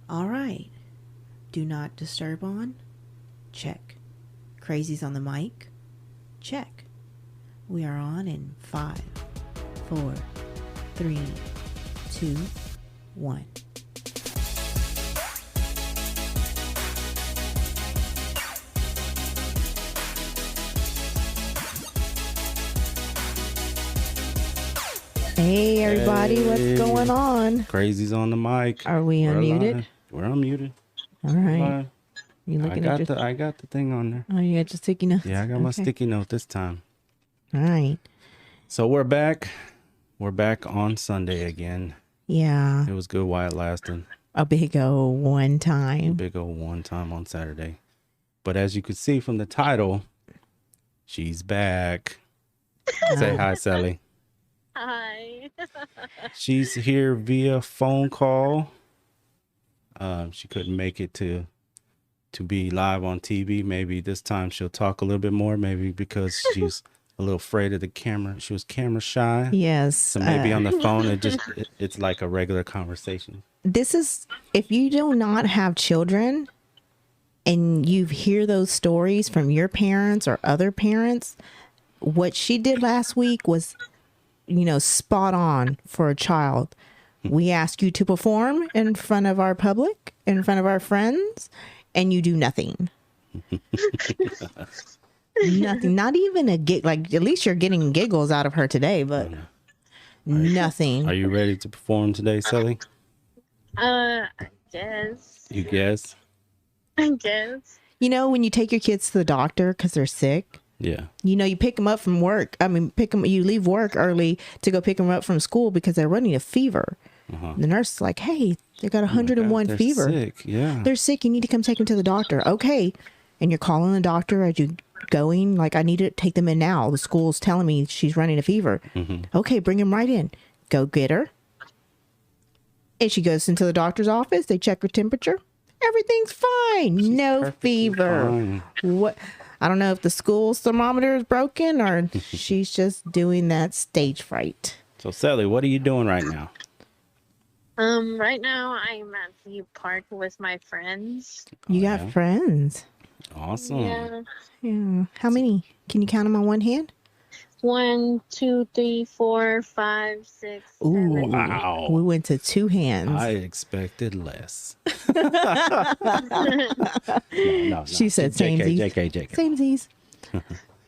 All right. Do not disturb on? Check. Crazies on the mic? Check. We are on in 5, 4, 3, 2, 1. Hey everybody, what's going on? Crazies on the mic. Are we unmuted? We're unmuted. All right. Live. You looking at your... I got the thing on there. Oh, you got your sticky notes? Yeah, I got my sticky note this time. All right. So we're back. We're back on Sunday again. Yeah. It was good while it lasted. A big old one time. Big old one time on Saturday. But as you could see from the title, she's back. Say hi, Sally. Hi. She's here via phone call. She couldn't make it to be live on TV. Maybe this time she'll talk a little bit more. Maybe because she's a little afraid of the camera. She was camera shy. Yes. So maybe on the phone, it's like a regular conversation. This is, if you do not have children and you hear those stories from your parents or other parents, what she did last week was, spot on for a child. We ask you to perform in front of our public, in front of our friends, and you do nothing. Nothing. Not even a gig. Like, at least you're getting giggles out of her today, but nothing. Are you ready to perform today, Sally? I guess. You guess? I guess. When you take your kids to the doctor because they're sick, yeah. You pick them up from work. You leave work early to go pick them up from school because they're running a fever. The nurse is like, hey, they got 101 they're fever. Sick. Yeah. They're sick. You need to come take them to the doctor. Okay. And you're calling the doctor as you going, like, I need to take them in now. The school's telling me she's running a fever. Okay, bring him right in. Go get her. And she goes into the doctor's office. They check her temperature. Everything's fine. She's no fever. Fine. What? I don't know if the school's thermometer is broken or she's just doing that stage fright. So, Sally, what are you doing right now? Right now I'm at the park with my friends. You got friends. Awesome. Yeah. How many? Can you count them on one hand? 1, 2, 3, 4, 5, 6, Ooh, 7. Wow. We went to two hands. I expected less. No. She said samesies. JK. Samesies.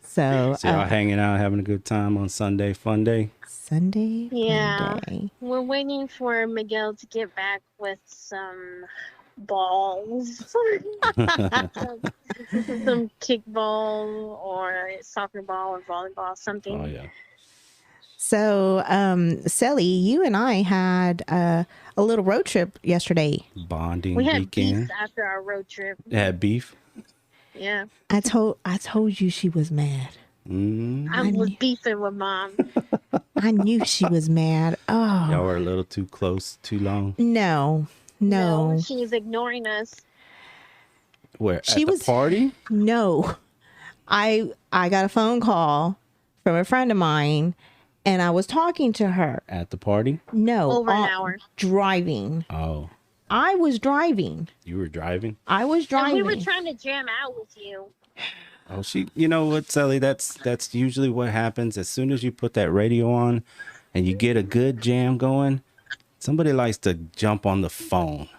So y'all hanging out, having a good time on Sunday, fun day? Sunday. Yeah. Monday. We're waiting for Miguel to get back with some balls. Some kickball or soccer ball or volleyball, something. Oh, yeah. So, Sally, you and I had a little road trip yesterday. Bonding We had weekend. beef after our road trip. Had beef? Yeah. I told you she was mad. I was beefing with Mom. I knew she was mad. Oh. Y'all were a little too close, too long. No. She was ignoring us. Where? She at was the party? No. I got a phone call from a friend of mine and I was talking to her. At the party? No. Over an hour. Driving. Oh. I was driving. You were driving? I was And driving. we were trying to jam out with you. Oh, you know what, Sally? That's usually what happens. As soon as you put that radio on and you get a good jam going, somebody likes to jump on the phone.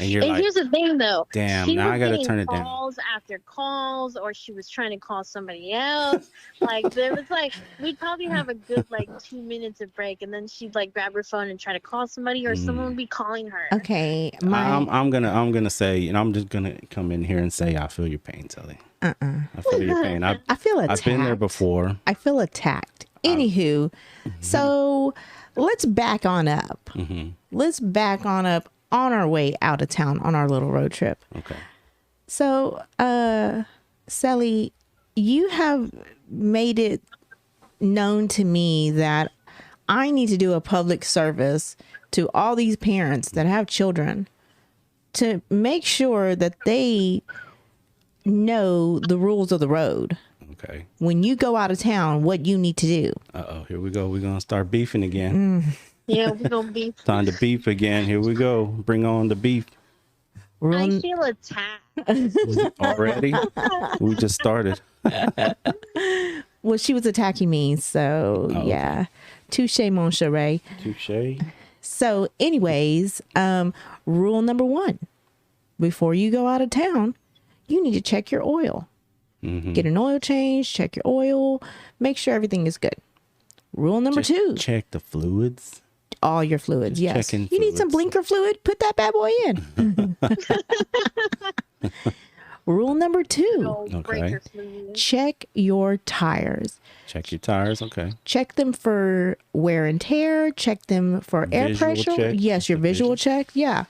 And you're And like, here's the thing, though. damn, she now was I got to getting turn it down. calls after calls, or she was trying to call somebody else. Like, there was we'd probably have a good 2 minutes of break, and then she'd grab her phone and try to call somebody, or someone would be calling her. Okay. I'm gonna say, and I'm just gonna come in here and say, I feel your pain, Sally. I feel your pain. I feel attacked. I've been there before. I feel attacked. Anywho, so let's back on up. Let's back on up on our way out of town on our little road trip. Okay. So, Sally, you have made it known to me that I need to do a public service to all these parents that have children to make sure that they know the rules of the road. Okay. When you go out of town, what you need to do. Uh-oh, here we go. We're going to start beefing again. Yeah, we're going to be. Time to beef again. Here we go. Bring on the beef. Rule I n- feel attacked. Already? We just started. well, she was attacking me, so Oh, yeah. Touche, mon chéri. Touche. So, anyways, rule number 1: before you go out of town, you need to check your oil. Get an oil change, check your oil, make sure everything is good. Rule number 2: Check the fluids. all your fluids. Just Yes, checking you need some fluids. blinker fluid. Put that bad boy in. Rule number 2: No Okay. breaker fluid. check your tires. Check your tires. Okay. Check them for wear and tear. Check them for air Visual pressure. check, Yes, just your a visual visual. check. Yeah.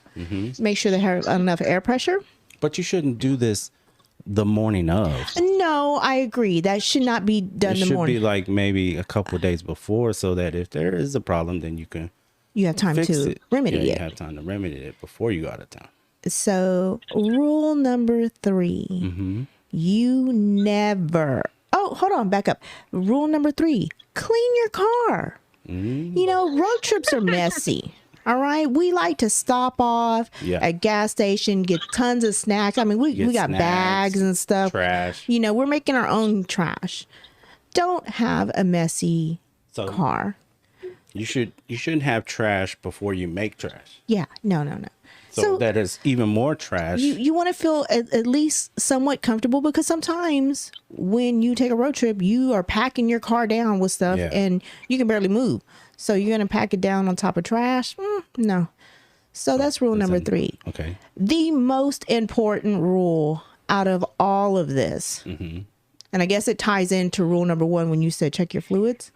Make sure they have enough air pressure. But you shouldn't do this the morning of. No, I agree. That should not be done It the should morning. be like maybe a couple of days before, so that if there is a problem, then you can You have time fix to it. remedy Yeah, it. you have time to remedy it before you go out of town. So, rule number 3: you never. Oh, hold on, back up. Rule number 3: clean your car. You know, road trips are messy. All right, we like to stop off Yeah. at gas station, get tons of snacks. I mean, we Get got snacks, bags and stuff. trash. You know, we're making our own trash. Don't have a messy So car. you shouldn't have trash before you make trash. Yeah, no. So, that is even more trash. You want to feel at least somewhat comfortable, because sometimes when you take a road trip, you are packing your car down with stuff Yeah. and you can barely move. So you're going to pack it down on top of trash? No. So that's rule number 3. Okay. The most important rule out of all of this, and I guess it ties into rule number 1 when you said check your fluids.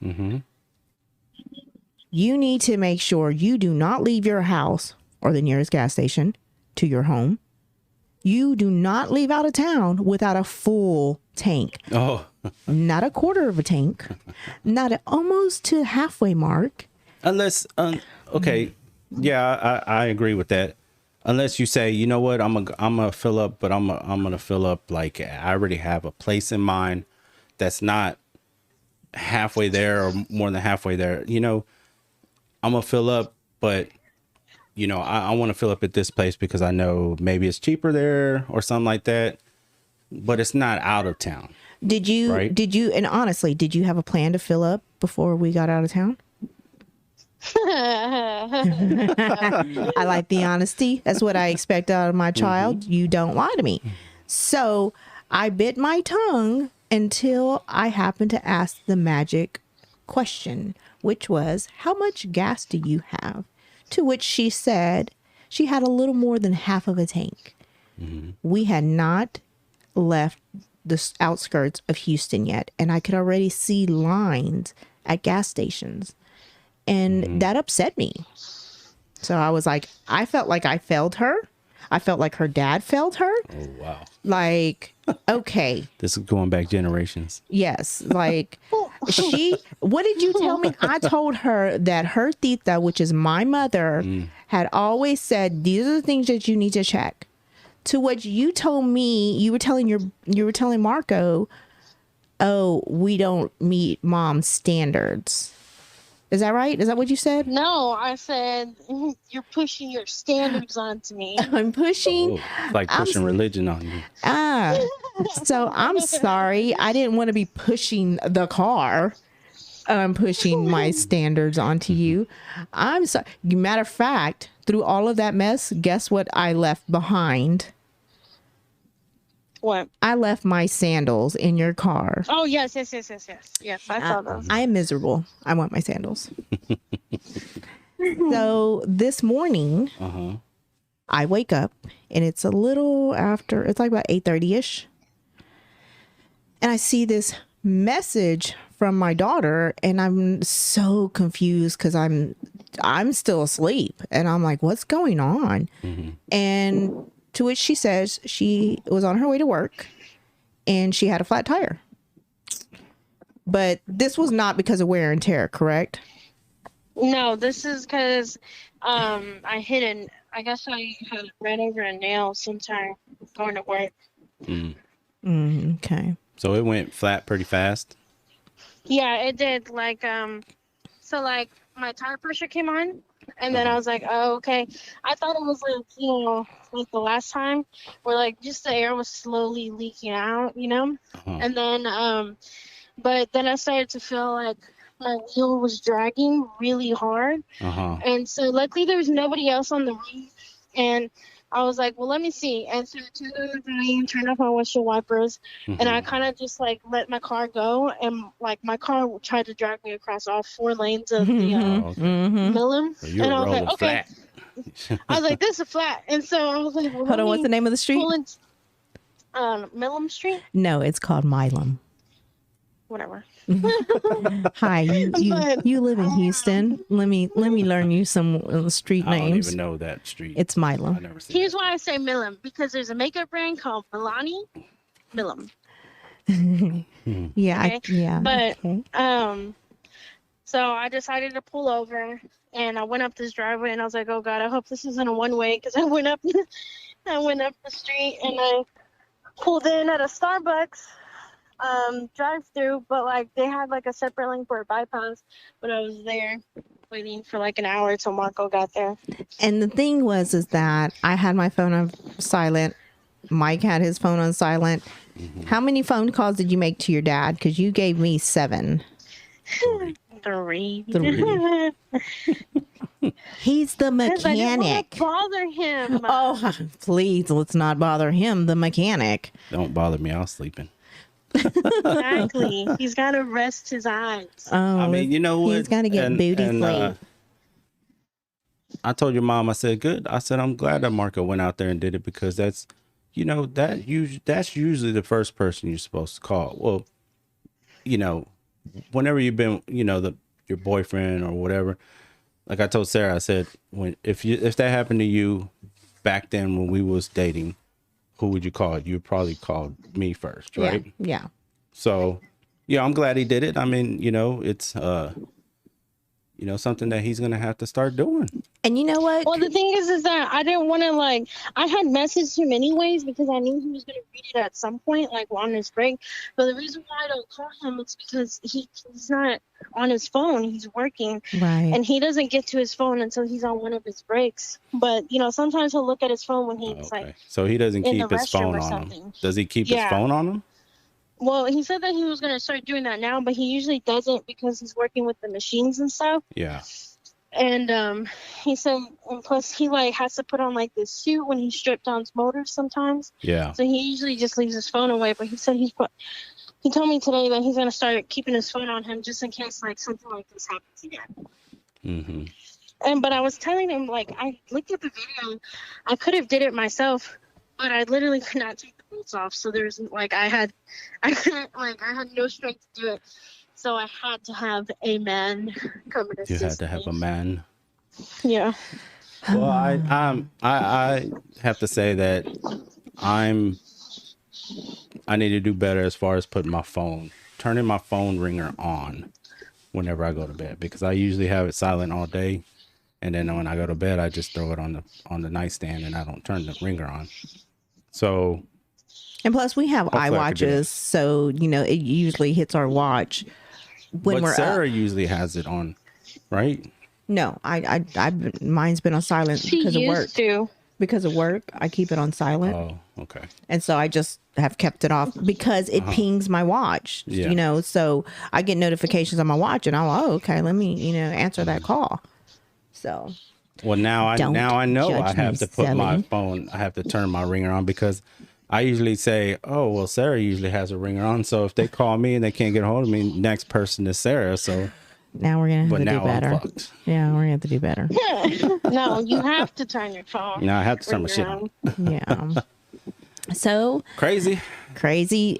You need to make sure you do not leave your house or the nearest gas station to your home. You do not leave out of town without a full tank, Oh, not a quarter of a tank, not almost to halfway mark. unless okay, yeah, I agree with that. Unless you say, you know what, I'm gonna fill up, but I'm gonna fill up like I already have a place in mind that's not halfway there or more than halfway there. You know, I'm gonna fill up, but you know, I want to fill up at this place because I know maybe it's cheaper there or something like that. But it's not out of town. Did you, Right. and honestly, did you have a plan to fill up before we got out of town? I like the honesty. That's what I expect out of my child. You don't lie to me. So I bit my tongue until I happened to ask the magic question, which was, how much gas do you have? To which she said she had a little more than half of a tank. We had not left the outskirts of Houston yet, and I could already see lines at gas stations. And that upset me. So I was like, I felt like I failed her. I felt like her dad failed her. Oh wow, Like, okay, this is going back generations. yes. Like, what did you tell me? I told her that her tita, which is my mother, had always said, these are the things that you need to check. To which you told me, you were telling Marco, oh, we don't meet mom's standards. Is that right? Is that what you said? No, I said you're pushing your standards onto me. I'm pushing. Oh, it's like pushing religion on you. So I'm sorry. I didn't want to be pushing the car. I'm pushing my standards onto you. I'm sorry. Matter of fact, through all of that mess, guess what I left behind? What? I left my sandals in your car. Oh yes. Yes, I saw those. I am miserable. I want my sandals. So this morning, I wake up and it's a little after, it's like about 8:30ish. And I see this message from my daughter and I'm so confused because I'm still asleep. And I'm like, what's going on? And to which she says she was on her way to work and she had a flat tire. But this was not because of wear and tear, correct? No, this is because I guess I had ran over a nail sometime going to work. Okay. So it went flat pretty fast. Yeah, it did. Like so like my tire pressure came on, and then I was like, oh, okay. I thought it was like, like the last time, where like just the air was slowly leaking out, Uh-huh. and then but then I started to feel like my wheel was dragging really hard, Uh-huh. and so luckily there was nobody else on the road, and I was like, well, let me see. And so I turned on the volume, turned off my windshield wipers, and I kind of just like let my car go, and like my car tried to drag me across all 4 lanes of the Oh, okay. Millum, So you and were I was rolling like, okay. flat. I was like, this is flat, and so I was like, well, Hold on, what's the name of the street? pull in, Millum Street, No, it's called Milam. whatever. Hi, But, you live in Houston. Let me learn you some street I don't names. even know that street. It's I Milam. never seen Here's that. why I say Millum, because there's a makeup brand called Milani Millum. Yeah, Okay. yeah. But Okay. so I decided to pull over, and I went up this driveway, and I was like, oh God, I hope this isn't a one-way, because I went up the street, and I pulled in at a Starbucks drive-through, but like they had like a separate lane for a bypass, but I was there waiting for like an hour till Marco got there. And the thing is that I had my phone on silent. Mike had his phone on silent. How many phone calls did you make to your dad? Because you gave me 7. Three. He's the 'Cause I didn't want mechanic. to bother him. Oh, please, let's not bother him, the mechanic. Don't bother me. I was sleeping. Exactly. He's got to rest his eyes. Oh, I mean, you know what? he's got to get booty sleep. I told your mom, I said, good. I said, I'm glad that Marco went out there and did it, because that's, that's usually the first person you're supposed to call. Well, whenever you've been, your boyfriend or whatever, like I told Sarah, I said, if that happened to you back then when we was dating, who would you call? You would probably call me first, right? Yeah. So, yeah, I'm glad he did it. I mean, it's something that he's gonna have to start doing. And you know what? Well, the thing is that I didn't want to I had messaged him anyways because I knew he was going to read it at some point, like on his break. But the reason why I don't call him is because he's not on his phone. He's working. Right. And he doesn't get to his phone until he's on one of his breaks. But, sometimes he'll look at his phone when he's so he doesn't in keep the his restroom phone or on something. him. Does he keep his phone on him? Well, he said that he was going to start doing that now, but he usually doesn't because he's working with the machines and stuff. Yeah. And he said, and plus he has to put on this suit when he stripped down his motors sometimes. Yeah. So he usually just leaves his phone away. But he said he told me today that he's gonna start keeping his phone on him just in case something like this happens again. Mm-hmm. But I was telling him I looked at the video, I could have did it myself, but I literally could not take the bolts off. So there's I had no strength to do it. So I had to have a man come and assist You had to have me. a man. Yeah. Well, I have to say that I need to do better as far as turning my phone ringer on whenever I go to bed, because I usually have it silent all day, and then when I go to bed, I just throw it on the nightstand and I don't turn the ringer on. So. And plus, we have iWatches, so it usually hits our watch when we're Sarah up. usually has it on, right? No, mine's been on silent because of work. Because of work, I keep it on silent. Oh, okay. And so I just have kept it off because it pings my watch. Yeah. So I get notifications on my watch, and okay, let me answer that call. So. Well, now I know I have to put my silly. phone. I have to turn my ringer on, because I usually say, oh, well, Sarah usually has a ringer on. So if they call me and they can't get a hold of me, next person is Sarah. So now we're going to have to do better. I'm fucked. Yeah, we're going to have to do better. No, you have to turn your phone. Now I have to turn my shit on. Yeah. So Crazy. So where did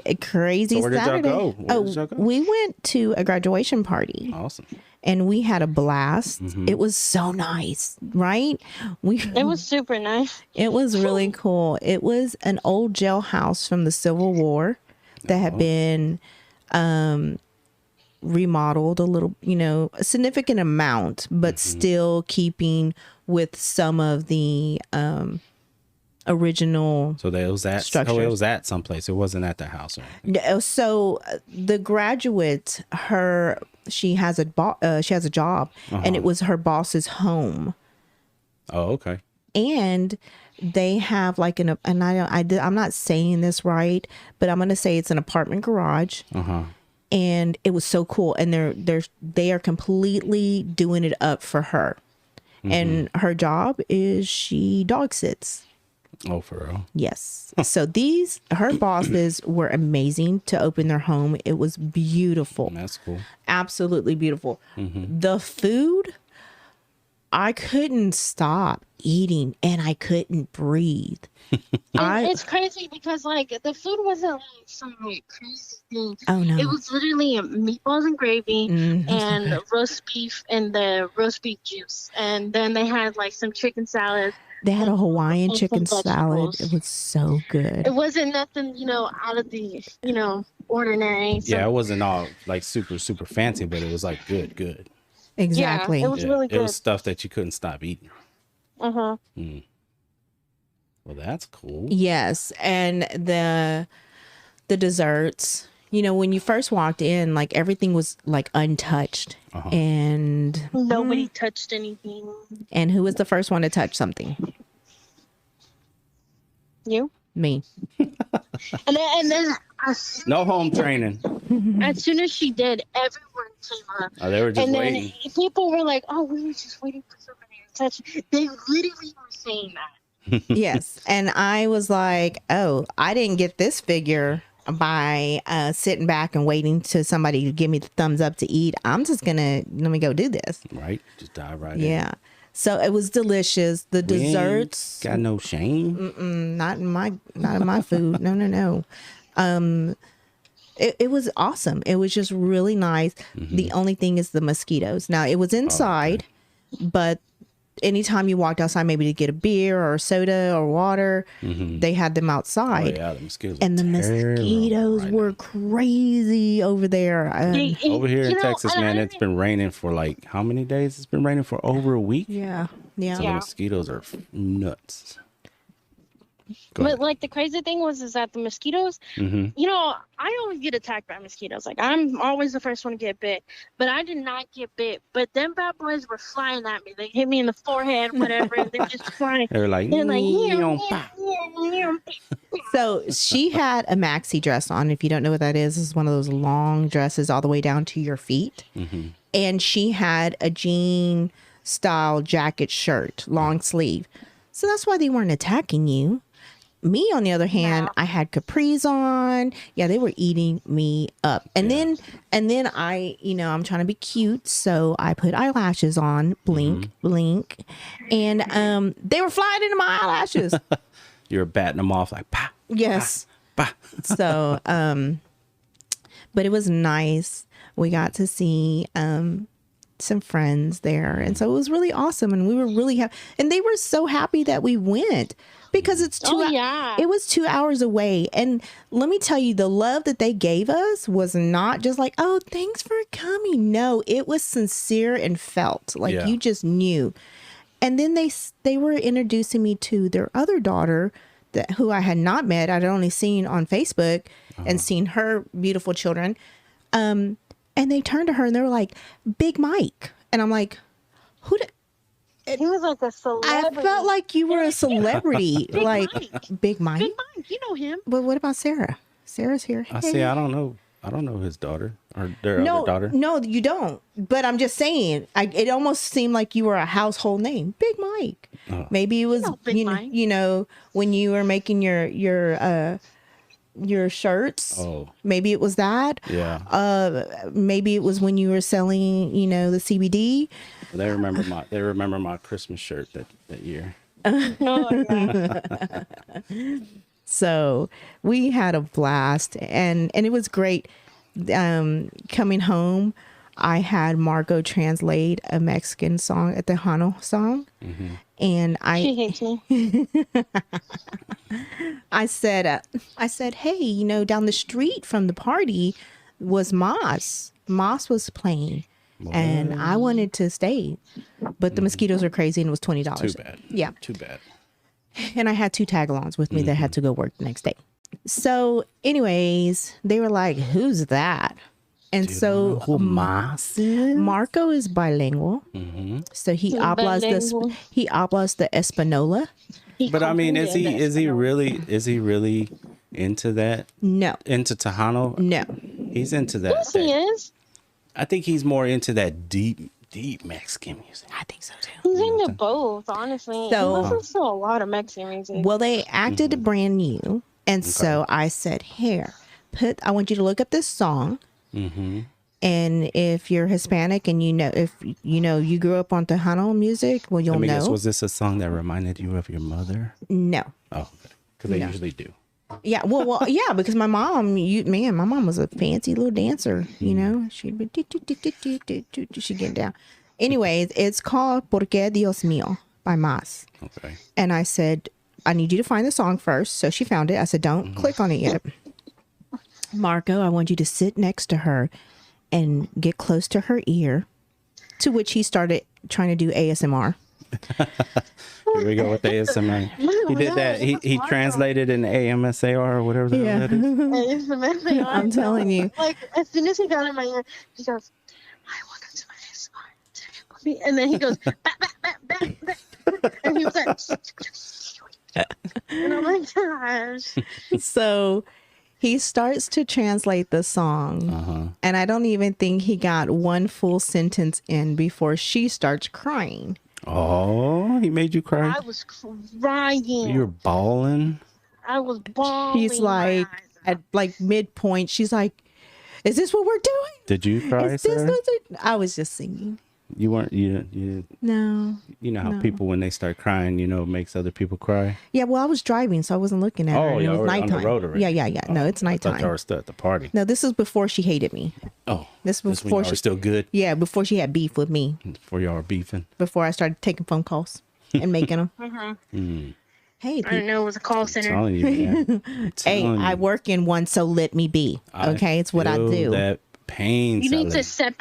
Saturday. y'all go? We went to a graduation party. Awesome. And we had a blast. Mm-hmm. It was so nice, right? It was super nice. It was really cool. It was an old jailhouse from the Civil War that had been remodeled a little, a significant amount, but still keeping with some of the original. So it was at structures. it was at someplace. It wasn't at the house or anything. So the graduate, her she has a job, and it was her boss's home. Oh, okay. And they have like I'm not saying this right, but I'm going to say it's an apartment garage. And it was so cool. And they are completely doing it up for her. And her job is she dog sits. Oh, for real? Yes. So her bosses were amazing to open their home. It was beautiful. That's cool. Absolutely beautiful. The food, I couldn't stop eating and I couldn't breathe. It's crazy because like the food wasn't like some like crazy thing. Oh no. It was literally meatballs and gravy and roast beef and the roast beef juice. And then they had like some chicken salad. They had a Hawaiian and chicken some salad. vegetables. It was so good. It wasn't nothing, out of the, ordinary. So, Yeah, it wasn't all like super, super fancy, but it was like good. Exactly. Yeah, it was really good. It was stuff that you couldn't stop eating. Uh-huh. Well, that's cool. Yes. And the desserts, when you first walked in, like everything was like untouched. And Nobody touched anything. And who was the first one to touch something? You? Me. And then No home training. as soon as she did, everyone came up. Oh, they were just And waiting. then people were like, "Oh, we were just waiting for somebody to touch." They literally were saying that. Yes. And I was like, oh, I didn't get this figure by sitting back and waiting to somebody to give me the thumbs up to eat. I'm just gonna let me go do this. Right? Just dive right in. Yeah. So it was delicious. The We ain't desserts, got no shame. not in my food. No. It was awesome. It was just really nice. The only thing is the mosquitoes. Now it was inside, but anytime you walked outside, maybe to get a beer or soda or water, they had them Oh, outside. yeah, the mosquitoes. And the mosquitoes were crazy over there. Over here in Texas, man, I it's been raining for like how many days? It's been raining for over a week. Yeah. Yeah. So the mosquitoes are nuts. Go But ahead. like the crazy thing is that the mosquitoes, I always get attacked by mosquitoes. Like I'm always the first one to get bit, but I did not get bit. But them bad boys were flying at me. They hit me in the forehead, whatever, and they're just flying. They're like, They're like, So she had a maxi dress on. If you don't know what that is one of those long dresses all the way down to your feet. And she had a jean style jacket shirt, long sleeve. So that's why they weren't attacking you. Me, on the other hand, I had capris on. Yeah, they were eating me up. And then I, I'm trying to be cute, so I put eyelashes on, blink, blink, and they were flying into my eyelashes. you're batting them off like, pa. Yes. Pa. So, but it was nice. We got to see some friends there, and so it was really awesome. And we were really happy, and they were so happy that we went. Because it's it was 2 hours away. And let me tell you, the love that they gave us was not just like, oh, thanks for coming. No, it was sincere and felt like you just knew. And then they were introducing me to their other daughter who I had not met. I'd only seen on Facebook and seen her beautiful children. And they turned to her and they were like, Big Mike. And I'm like, who did... He was like a celebrity. I felt like you were a celebrity. like Mike. Big Mike. Big Mike, you know him. But what about Sarah? Sarah's here. I see. I don't know his daughter or their other daughter. No, you don't. But I'm just saying, it almost seemed like you were a household name. Big Mike. Maybe it was, Mike. When you were making your shirts. Oh. Maybe it was that. Yeah. Maybe it was when you were selling, the CBD. They remember my Christmas shirt that year. So we had a blast, and it was great. Coming home, I had Margot translate a Mexican song, a Tejano song, and She hates me. I said, hey, down the street from the party was Moss. Moss was playing. And I wanted to stay, but the mosquitoes are crazy, and it was $20. Too bad. Yeah. Too bad. And I had 2 tag-alongs with me that had to go work the next day. So anyways, they were like, who's that? And Do you so know who Mas is? Marco is bilingual. Mm-hmm. So he He's hablas bilingual. the Espanola. But I mean, is he comprende really into that? No, Into Tejano? no. He's into that. Yes, he is. I think he's more into that deep Mexican music. I think so too. He's into both, honestly. So- He listens to a lot of Mexican music. Well, they acted brand new, and so I said, "Here, I want you to look up this song, Mm-hmm. and if you're Hispanic and if you grew up on Tejano music, well, you'll Let me know." guess, was this a song that reminded you of your mother? No. Oh, because they No. usually do. Yeah, well, yeah, because my mom, my mom was a fancy little dancer. You know, she'd be she'd get down. Anyways, it's called "Porque Dios Mío" by Mas. Okay. And I said, I need you to find the song first. So she found it. I said, don't click on it yet. Marco, I want you to sit next to her and get close to her ear. To which he started trying to do ASMR. Here we go with the ASMR. He did that. He translated in AMSAR or whatever the hell that is. I'm telling you. Like, as soon as he got in my ear, he goes, "Hi, welcome to my ASMR." And then he goes, "Back, back, back, back, back." And he was like, and I'm like, gosh. So he starts to translate the song. And I don't even think he got one full sentence in before she starts crying. Oh, he made you cry? I was crying. You were bawling? I was bawling. She's like, at like midpoint, she's like, is this what we're doing? Did you cry, Is this Sarah? what I was just singing. You weren't, you No. know how No. people, when they start crying, it makes other people cry? Yeah, well, I was driving, so I wasn't looking at her. Oh, and yeah, it was on the nighttime. road already. Yeah. No, it's I thought y'all nighttime. were still at the party. No, this is before she hated me. Oh, This was this when before y'all were she, still good? yeah, before she had beef with me. Before y'all were beefing? Before I started taking phone calls and making them. Hey, I didn't know it was a call center. Telling you, man. hey, Telling I you. work in one, so let me be. Okay, it's what I feel do. That pain. You need to Sally.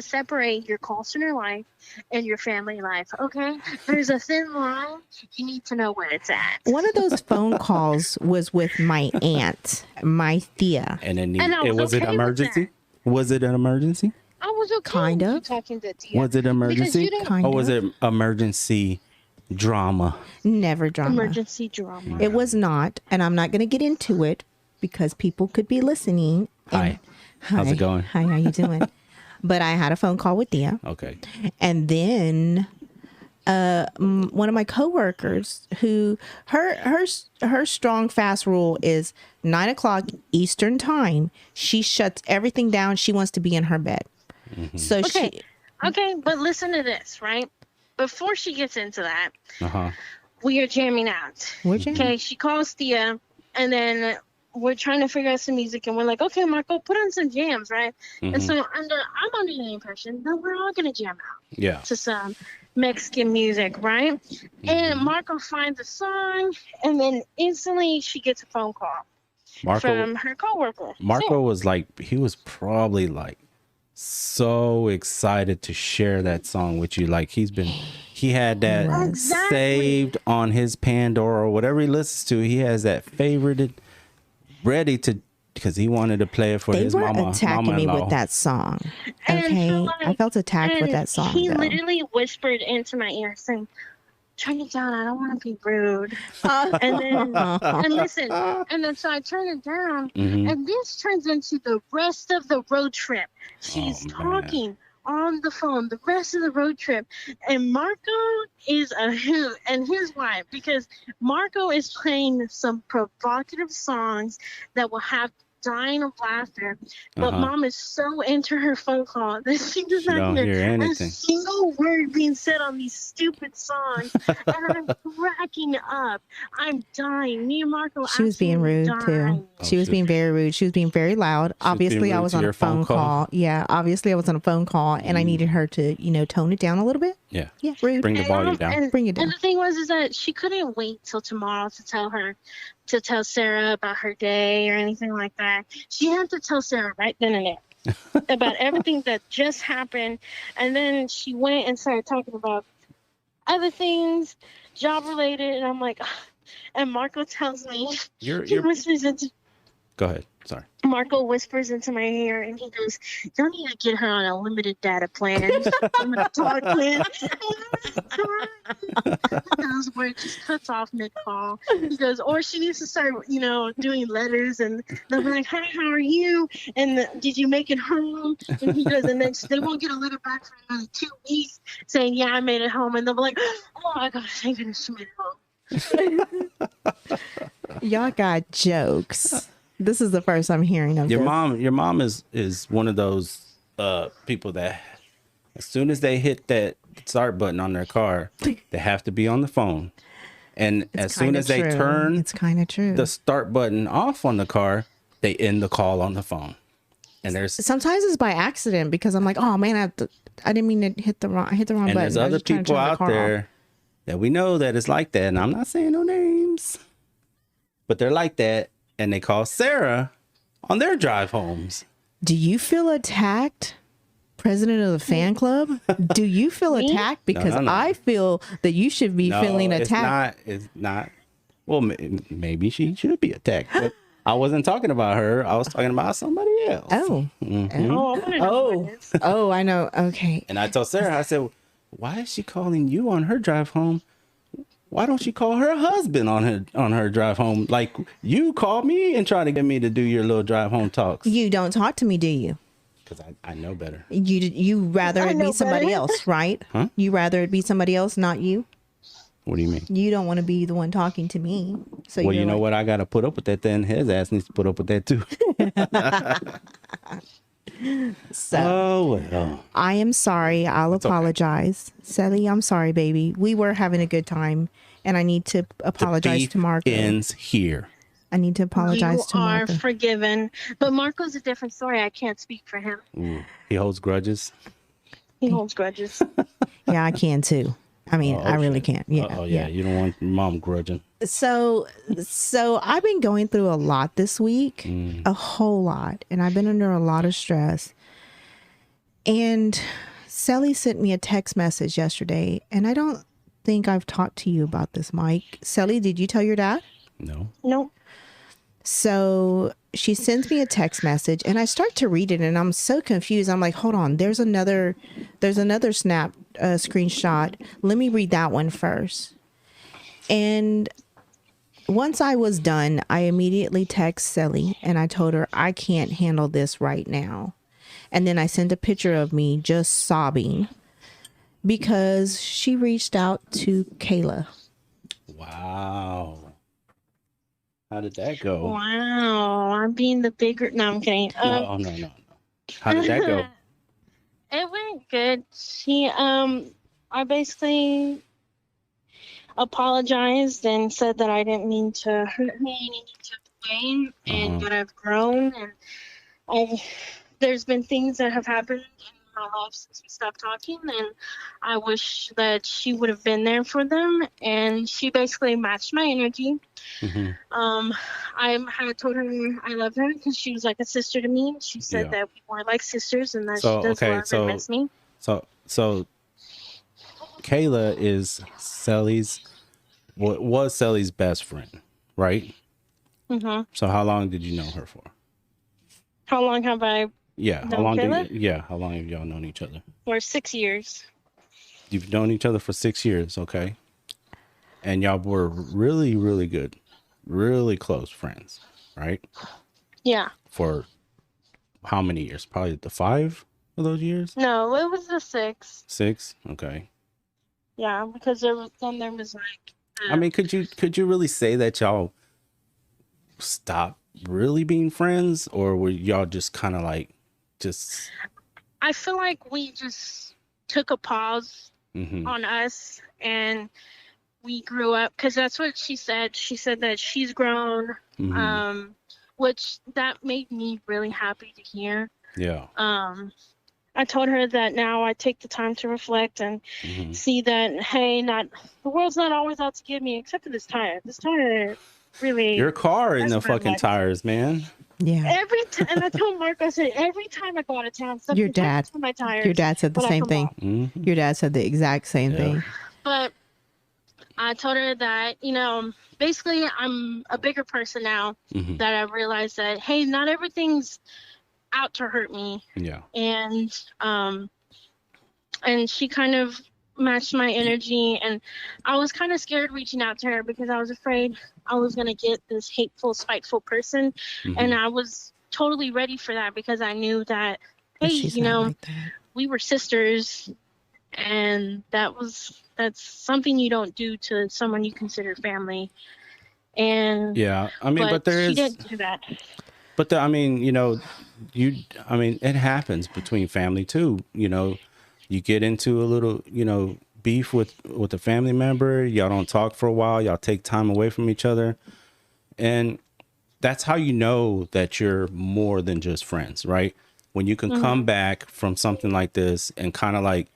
separate your call center life and your family life. Okay, there's a thin line. You need to know where it's at. One of those phone calls was with my aunt, my Thea. And then And I was was it okay with emergency? Was it an emergency? I was okay. Kind with you of. talking to Tia. Was it emergency? you didn't- Kind Or was of. it emergency drama? Never drama. Emergency drama. It was not, and I'm not going to get into it because people could be listening. Hi. How's it going? Hi, how you doing? But I had a phone call with Thea, Okay. and then one of my coworkers, who her strong fast rule is 9:00 Eastern time. She shuts everything down. She wants to be in her bed. So Okay. Okay, but listen to this, right? Before she gets into that, Uh-huh. we are jamming out. We're jamming. Okay, she calls Thea, and then we're trying to figure out some music, and we're like, okay, Marco, put on some jams, right? And so I'm under the impression that we're all gonna jam out Yeah. to some Mexican music, right? And Marco finds a song, and then instantly she gets a phone call from her coworker. Marco was like, he was probably like so excited to share that song with you. Like he had that Exactly. saved on his Pandora or whatever he listens to. He has that favorited ready to, because he wanted to play it for they his were mama. attacking me mama-in-law. with that song. And Okay, so, I felt attacked with and that song. He though. literally whispered into my ear saying, "Turn it down. I don't want to be rude." And then, and listen, and then so I turn it down, and this turns into the rest of the road trip. She's Oh, man. talking on the phone the rest of the road trip, and Marco is a hoot, and here's why: because Marco is playing some provocative songs that will have dying of laughter, but Mom is so into her phone call that she does She not don't hear a anything. single word being said on these stupid songs, and I'm cracking up. I'm dying. Me and Marco. She was being rude absolutely dying. too. She was being very rude. She was being very loud. Obviously, being I rude was to on your a phone call. Yeah, obviously, I was on a phone call, and I needed her to, tone it down a little bit. Yeah. Yeah, rude. Bring the volume down. And, Bring it down. And the thing was, is that she couldn't wait till tomorrow to tell Sarah about her day or anything like that. She had to tell Sarah right then and there about everything that just happened. And then she went and started talking about other things, job related. And I'm like, and Marco tells me, he whispers into, Go ahead. Sorry. Marco whispers into my ear and he goes, "Don't need to get her on a limited data plan, limited talk plan." He goes, where it just cuts off mid call. He goes, or she needs to start, doing letters and they'll be like, "Hi, how are you? And did you make it home?" And he goes, and then they won't get a letter back for another 2 weeks saying, "Yeah, I made it home." And they'll be like, "Oh my gosh, thank goodness she made it home." Y'all got jokes. This is the first I'm hearing of Your this. mom is one of those people that as soon as they hit that start button on their car, they have to be on the phone. And as soon as they turn It's kind of true. the start button off on the car, they end the call on the phone. And Sometimes it's by accident because I'm like, oh man, I didn't mean to hit the wrong button. there's I was other just trying to people turn the out car off. there that we know that it's like that. And I'm not saying no names, but they're like that. And they call Sarah on their drive homes. Do you feel attacked, president of the fan club? Do you feel attacked? Because No. I feel that you should be feeling attacked. It's not. Well, maybe she should be attacked. But I wasn't talking about her. I was talking about somebody else. Oh. Oh, I know. Okay. And I told Sarah, I said, why is she calling you on her drive home? Why don't you call her husband on her drive home? Like you called me and tried to get me to do your little drive home talks. You don't talk to me, do you? Because I know better. You rather it be somebody else, right? Huh? You rather it be somebody else, not you? What do you mean? You don't want to be the one talking to me. So Well, you're you know like, what? I got to put up with that then. His ass needs to put up with that too. So Oh, well. I am sorry. I'll okay. apologize. Sally, I'm sorry, baby. We were having a good time, and I need to apologize Beef to Marco. ends here. I need to apologize to You are Marco. forgiven. But Marco's a different story. I can't speak for him. Ooh, he holds grudges. He holds grudges. Yeah, I can too. I mean, Oh, I really shit. can. Yeah. Oh, yeah. You don't want your mom grudging. So I've been going through a lot this week, a whole lot, and I've been under a lot of stress. And Sally sent me a text message yesterday, and I don't think I've talked to you about this, Mike. Sally, did you tell your dad? No. Nope. So she sends me a text message, and I start to read it, and I'm so confused. I'm like, hold on, there's another snap screenshot. Let me read that one first. And once I was done, I immediately text Sally, and I told her I can't handle this right now. And then I sent a picture of me just sobbing because she reached out to Kayla. Wow. How did that go? Wow. I'm being the bigger. No, I'm kidding. No. How did that go? It went good. I basically apologized and said that I didn't mean to hurt me in any type of way, and that I've grown, and there's been things that have happened in my life since we stopped talking, and I wish that she would have been there for them, and she basically matched my energy. I told her I love her because she was like a sister to me. She said that we were like sisters, and that she does love and miss me. So Kayla is was Sally's best friend, right? So how long did you know her for? How long have I? Yeah, how long have y'all known each other? For 6 years. You've known each other for 6 years, okay? And y'all were really, really good, really close friends, right? Yeah. For how many years? Probably the 5 of those years? No, it was the 6. 6? Okay. Yeah, because there was like. I mean, could you really say that y'all stopped really being friends, or were y'all just kind of like just? I feel like we just took a pause on us, and we grew up, because that's what she said. She said that she's grown, which that made me really happy to hear. Yeah. I told her that now I take the time to reflect and see that, hey, the world's not always out to get me, except for this tire. This tire really. Your car in the fucking tires, man. Yeah. Every time, and I told Mark, I said, every time I go out of town, something happens to my tires. Your dad said the same thing. Your dad said the exact same thing. But I told her that, basically I'm a bigger person now, Mm-hmm. that I realized that, hey, not everything's out to hurt me. Yeah. And she kind of matched my energy, and I was kind of scared reaching out to her because I was afraid I was going to get this hateful, spiteful person. And Mm-hmm. I was totally ready for that because I knew that, But hey, she's not like that. we were sisters, and that's something you don't do to someone you consider family. And Yeah. I mean, but but there she is, didn't do that. but I mean, I mean, it happens between family too. You get into a little, beef with a family member. Y'all don't talk for a while. Y'all take time away from each other, and that's how you know that you're more than just friends, right? When you can come back from something like this and kind of like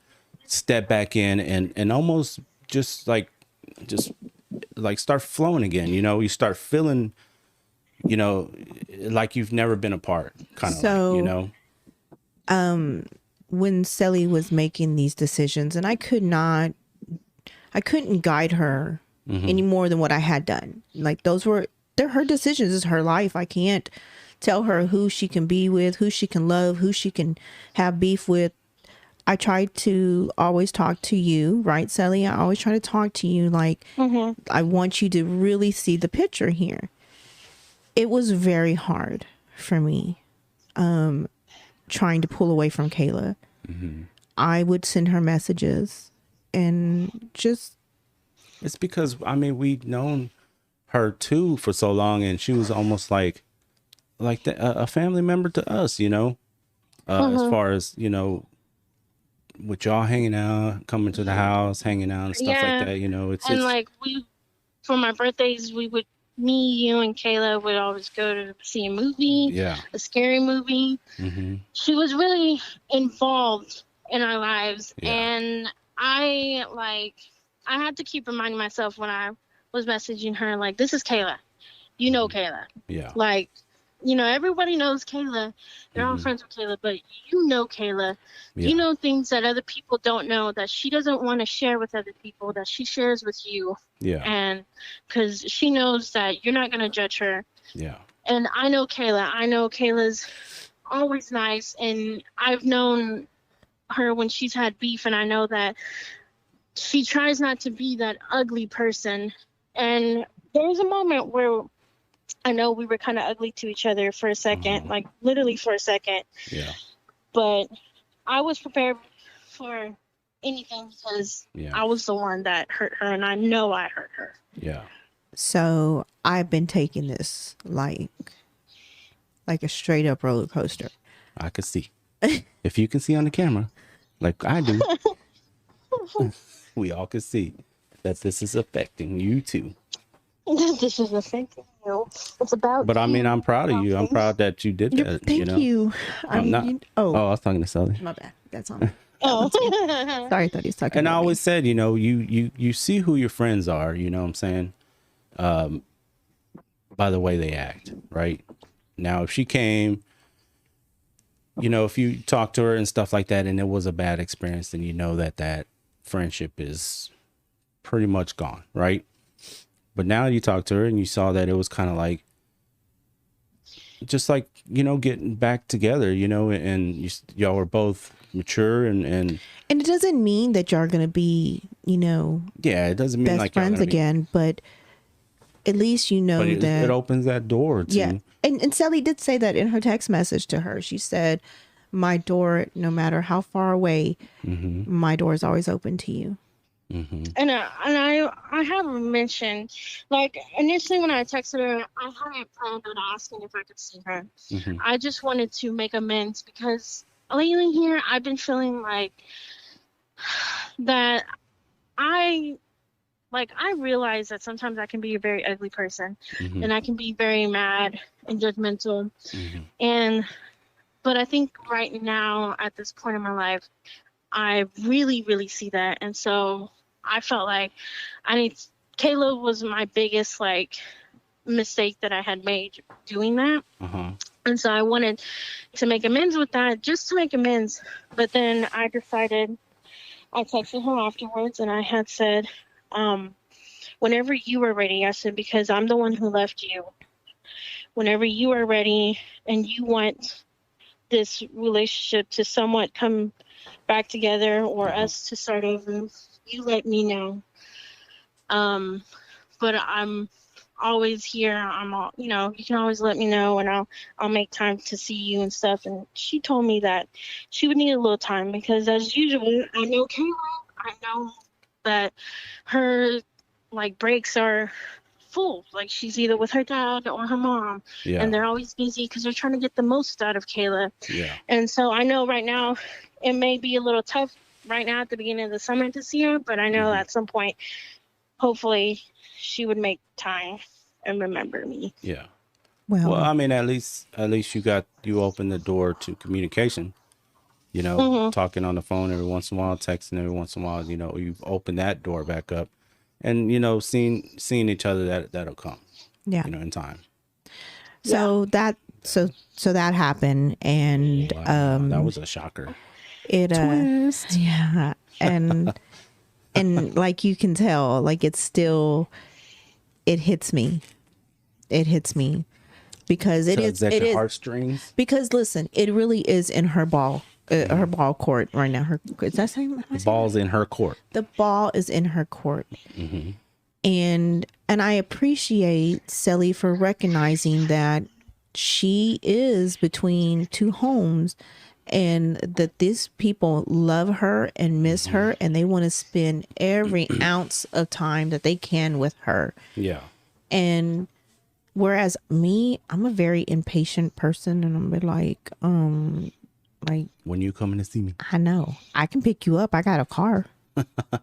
step back in and almost just like start flowing again. You start feeling, like you've never been apart, kind of So- When Sally was making these decisions, and I couldn't guide her any more than what I had done. Like, they're her decisions. It's her life. I can't tell her who she can be with, who she can love, who she can have beef with. I try to always talk to you, right, Sally? I always try to talk to you like, I want you to really see the picture here. It was very hard for me trying to pull away from Kayla. I would send her messages and just... It's because, I mean, we've known her too for so long, and she was almost like a family member to us, as far as, with y'all hanging out, coming to the house, hanging out and stuff like that, And like for my birthdays, me, you, and Kayla would always go to see a movie, yeah. a scary movie. She was really involved in our lives, Yeah. and I had to keep reminding myself when I was messaging her, like, this is Kayla. Kayla. Yeah. Like, everybody knows Kayla. They're all friends with Kayla, but Kayla. Yeah. You know things that other people don't know, that she doesn't want to share with other people, that she shares with you. Yeah. And because she knows that you're not going to judge her. Yeah. And I know Kayla. I know Kayla's always nice. And I've known her when she's had beef, and I know that she tries not to be that ugly person. And there was a moment where I know we were kind of ugly to each other for a second, like literally for a second. Yeah. But I was prepared for anything because Yeah. I was the one that hurt her, and I know I hurt her. Yeah. So I've been taking this like a straight up roller coaster. I could see. If you can see on the camera, like I do, we all can see that this is affecting you too. This is affecting you. It's about. But I mean, I'm proud of you. I'm proud that you did that. Thank you. I'm not. Oh, I was talking to Sally. my bad. That's on. Oh. Sorry, I thought he was talking. And I about always said, you see who your friends are. You know what I'm saying? By the way they act, right? Now, if she came, if you talk to her and stuff like that, and it was a bad experience, then you know that friendship is pretty much gone, right? But now you talk to her and you saw that it was kind of like, just like, getting back together, and y'all were both mature and it doesn't mean that y'all are going to be, yeah, it doesn't mean best like y'all friends gonna be- again, but at least but that it opens that door to yeah. And Sally did say that in her text message to her. She said, my door, no matter how far away, my door is always open to you. And I have mentioned, like, initially when I texted her, I hadn't planned on asking if I could see her. I just wanted to make amends because lately here I've been feeling like that I realize that sometimes I can be a very ugly person, and I can be very mad and judgmental. But I think right now at this point in my life, I really, really see that. And so I felt like Kayla was my biggest mistake that I had made doing that. And so I wanted to make amends with that, just to make amends. But then I texted her afterwards, and I had said, whenever you are ready, I said, because I'm the one who left you. Whenever you are ready and you want this relationship to somewhat come back together or us to start over, you let me know. Um, but I'm always here. I'm all, you can always let me know, and I'll make time to see you and stuff. And she told me that she would need a little time because, as usual, I know Kayla. I know that her like breaks are full. Like she's either with her dad or her mom, Yeah. and they're always busy because they're trying to get the most out of Kayla. Yeah. And so I know right now it may be a little tough right now at the beginning of the summer to see her, but I know at some point, hopefully, she would make time and remember me. Yeah. Well, Well, I mean, at least you opened the door to communication. You know, talking on the phone every once in a while, texting every once in a while. You know, you've opened that door back up, and you know, seeing each other, that'll come. yeah. You know, in time. So that happened, and Wow, that was a shocker. it Twist. yeah, and like you can tell, like it hits me. It hits me because Tugs at your heartstrings. because listen, it really is in her ball court right now. Her is that saying The ball's in her court. the ball is in her court. And I appreciate Sally for recognizing that she is between two homes and that these people love her and miss her, and they want to spend every ounce of time that they can with her. Yeah. And whereas me, I'm a very impatient person, and I'm like When you coming to see me? I know I can pick you up. I got a car.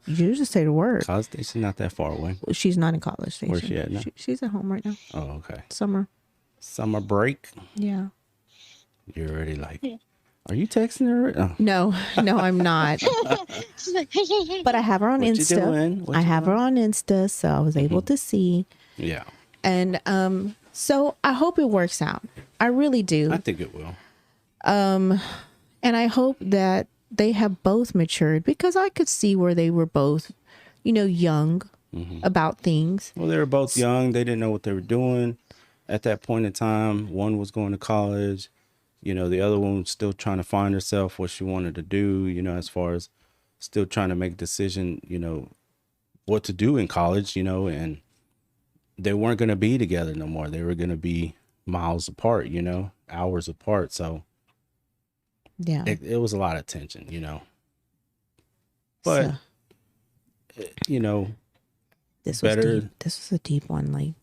You just say the word. College Station not that far away. She's not in College Station. Where's she at now? She's at home right now. Oh, okay. Summer break. Yeah. You're already like, are you texting her? Oh. No, I'm not. But I have her on What you Insta. doing? What I you have her on Insta, so I was able to see. Yeah. And so I hope it works out. I really do. I think it will. And I hope that they have both matured, because I could see where they were both, young about things. Well, they were both young. They didn't know what they were doing at that point in time. One was going to college. The other one was still trying to find herself, what she wanted to do, as far as still trying to make a decision, what to do in college, and they weren't going to be together no more. They were going to be miles apart, hours apart. So Yeah. it was a lot of tension, but this better. was deep. This was a deep one. Like,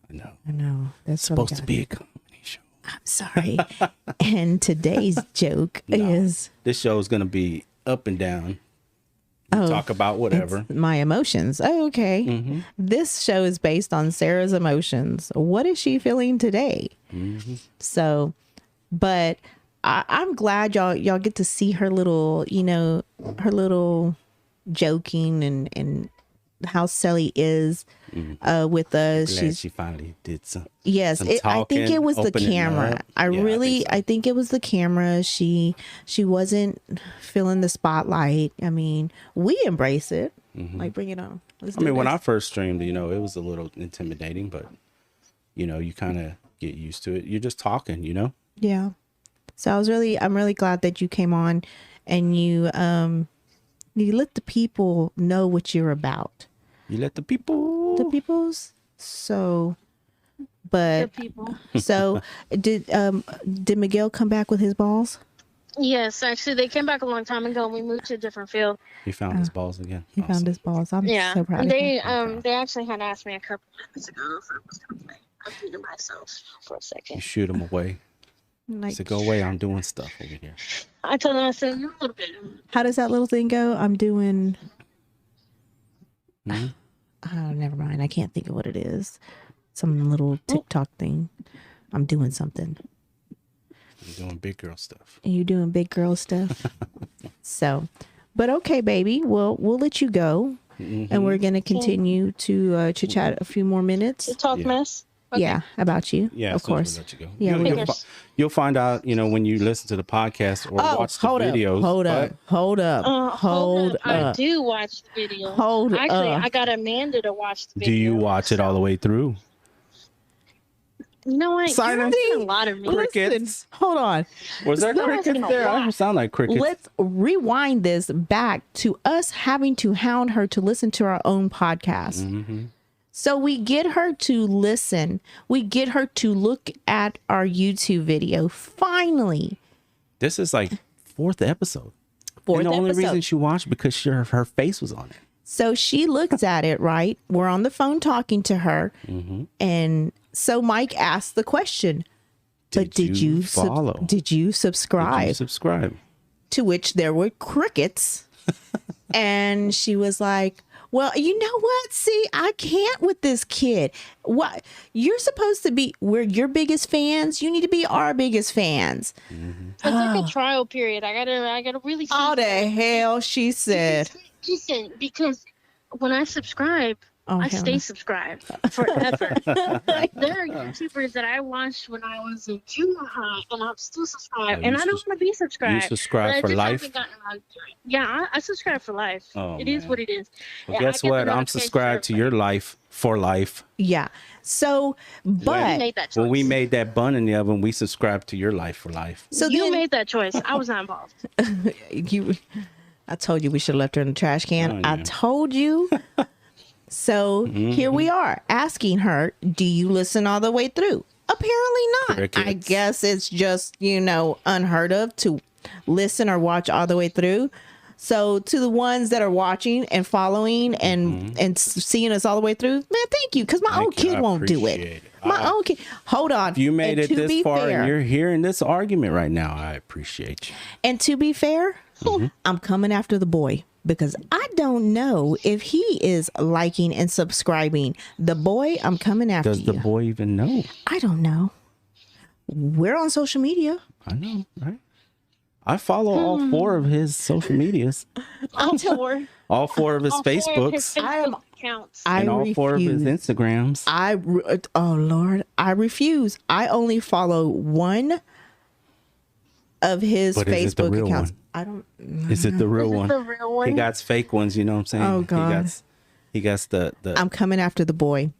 I know. That's supposed to be a comedy show. I'm sorry. And today's joke is this show is going to be up and down. We talk about whatever. my emotions. Oh, okay. This show is based on Sarah's emotions. What is she feeling today? So, but I'm glad y'all get to see her little, her little joking and how Sally is with us. She finally did some. Yes, some I think it was the camera. I think it was the camera. She wasn't feeling the spotlight. I mean, we embrace it. Like, bring it on. When I first streamed, it was a little intimidating, but you kind of get used to it. You're just talking, Yeah. So I'm really glad that you came on and you let the people know what you're about. You let the peoples. So, but The people. so did Miguel come back with his balls? Yes, actually, they came back a long time ago. And we moved to a different field. He found his balls again. He found his balls. I'm so proud of him. They actually had asked me a couple minutes ago if I was gonna play. I muted myself for a You second. shoot him away. Like, So go away. I'm doing stuff over here. I told them, I said, you're a little bit. how does that little thing go? I'm doing. Hmm? Oh, never mind. I can't think of what it is. Some little TikTok thing. I'm doing something. I'm doing big girl stuff. And you doing big girl stuff. So, but okay, baby. We'll let you go, and we're gonna continue to chit chat a few more minutes. To talk Yeah. mess. Okay. Yeah, about you. Yeah, of as soon as course. we let you go. Yeah, You'll, we- you'll, you'll find out, when you listen to the podcast or watch the hold videos. up, hold but up, hold up, hold up. I do watch the video. Hold Actually, up. I got Amanda to watch the Do video. you watch it all the way through? You know what? Silence. You're asking a lot of me. Crickets. Hold on. Was there You're crickets asking a there? I lot. don't sound like crickets. Let's rewind this back to us having to hound her to listen to our own podcast. Mm-hmm. So we get her to listen. We get her to look at our YouTube video. Finally, This is like fourth episode. fourth And the only episode. reason she watched because her face was on it. So she looks at it, right? We're on the phone talking to her. Mm-hmm. And so Mike asked the question, but did you follow? did you subscribe? Did you subscribe? To which there were crickets. And she was like, well, you know what? See, I can't with this kid. What you're supposed to be, we're your biggest fans. You need to be our biggest fans. It's like a trial period. I gotta really see. Oh, the hell, she said. Listen, because when I subscribe, Oh, I hell stay no. subscribed forever. Like, there are YouTubers that I watched when I was in junior high, and I'm still subscribed, Oh, and you I don't want to be subscribed. You subscribe but I for just life? haven't gotten around to it. Yeah, I subscribe for life. Oh, It is man. what it is. Well, Yeah, I guess get the what? I'm notification subscribed to every- your life for life. Yeah. So, You but made that choice. When we made that bun in the oven, we subscribed to your life for life. so you then made that choice. I was not involved. I told you we should have left her in the trash can. Oh, I yeah. told you. So here we are asking her, do you listen all the way through? Apparently not. I Crickets. guess it's just, unheard of to listen or watch all the way through. So to the ones that are watching and following and seeing us all the way through, man, thank you. Because my Thank own you. kid I won't do appreciate it. it. My own kid. Hold on. If you made And it to be this far fair- and you're hearing this argument right now, I appreciate you. And to be fair, I'm coming after the boy because I don't know if he is liking and subscribing. The boy, I'm coming after Does the you. boy even know? I don't know. We're on social media. I know, right? I follow all four of his social medias, All four. all four of his All four of his Facebooks, I am- Facebook accounts. I and all refuse. four of his Instagrams. Oh Lord, I refuse. I only follow one of his But is it the Facebook real accounts. one? I don't. Is it the real one? The real one. He got fake ones, you know what I'm saying? Oh, God. He got the I'm coming after the boy.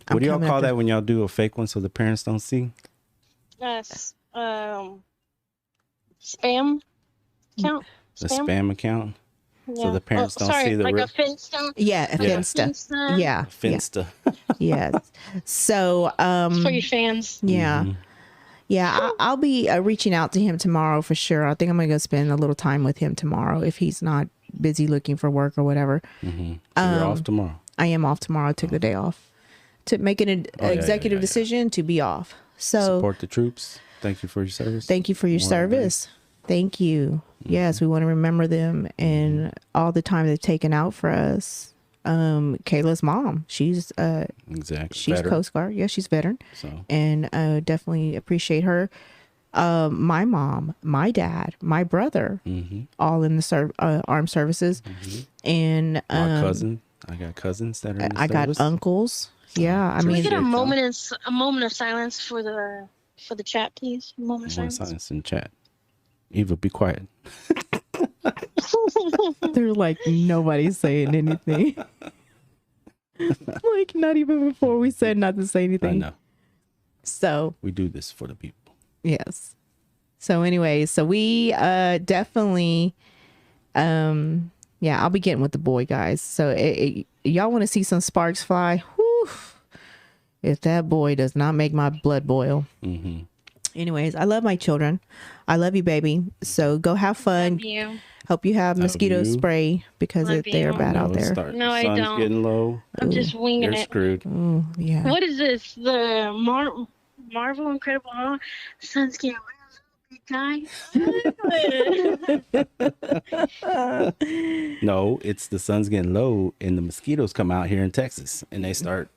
what do y'all call that when y'all do a fake one so the parents don't see? Yes. Spam account. The spam account? So the parents don't sorry, see the like real a Finsta. Yeah, Finsta. Finsta. Yeah, Finsta. yes. So, For your fans. yeah. Mm-hmm. Yeah, I'll be reaching out to him tomorrow for sure. I think I'm going to go spend a little time with him tomorrow if he's not busy looking for work or whatever. So you're off tomorrow. I am off tomorrow. I took the day off to make an executive decision to be off. So Support the troops. Thank you for your service. thank you for your More service. Thank you. Yes, we want to remember them and all the time they've taken out for us. Kayla's mom, she's Exactly. she's Better. Coast Guard. Yeah, she's veteran. So And definitely appreciate her. My mom, my dad, my brother, all in the armed services, and my cousin. I got cousins that are in the I got service. uncles. Yeah, I Can we mean, get a Appreciate y'all. moment of silence for the chat, please? A moment of One silence. silence in chat. Eva, be quiet. they're like nobody's saying anything. Like not even before we said not to say I anything. know. So We do this for the people. yes. So anyways, so we definitely yeah, I'll be getting with the boy guys. So y'all want to see some sparks fly? Whew. If that boy does not make my blood boil. Mm-hmm. Anyways, I love my children. I love you, baby. So go have fun. Love you. Hope you have mosquito you. spray because Love they're you. bad out there. No, I Sun's don't. getting low. I'm just winging You're it. screwed. Oh, yeah. What is this? The Marvel Incredible Hulk? Sun's getting guy. No, it's the sun's getting low and the mosquitoes come out here in Texas and they start,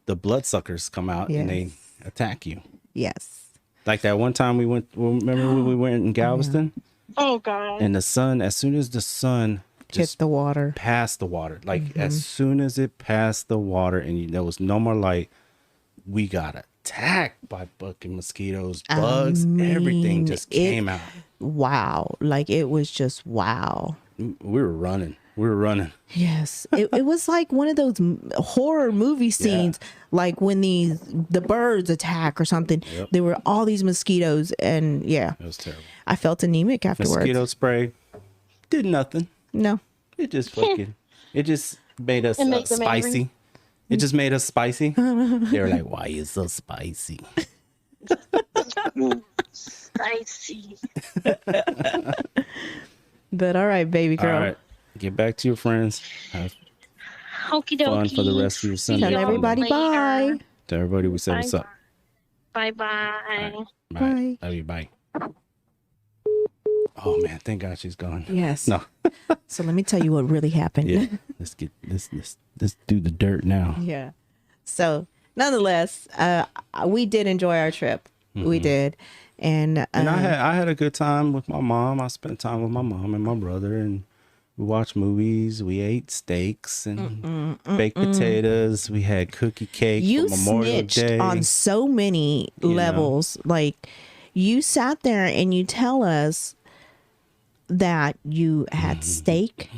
the bloodsuckers come out and they attack you. Yes. Like that one time we went, remember when we went in Galveston? Oh God. And the sun, as soon as the sun Hit just the water. passed the water, like as soon as it passed the water and there was no more light, we got it. attacked by fucking mosquitoes, bugs, everything just came out. Wow. Like it was just wow. We were running. Yes. It was like one of those horror movie scenes, like when the birds attack or something. Yep. There were all these mosquitoes, and It was terrible. I felt anemic afterwards. Mosquito spray did nothing. No. It just fucking, it just made us makes them spicy. angry. It just made us spicy. They were like, why you so spicy? Spicy. But all right, baby girl. All right. Get back to your friends. Have Okie dokie. fun for the rest of your Sunday. Tell everybody Later. bye. To everybody, we say what's up. Bye bye. Bye. Love you. Bye. Oh man, thank God she's gone. Yes. No. So let me tell you what really happened. Yeah. Let's get let's do the dirt now. Yeah. So nonetheless, we did enjoy our trip. We did. And I had a good time with my mom. I spent time with my mom and my brother, and we watched movies. We ate steaks and baked potatoes. We had cookie cake you for Memorial snitched Day. on so many levels. Like you sat there and you tell us that you had steak,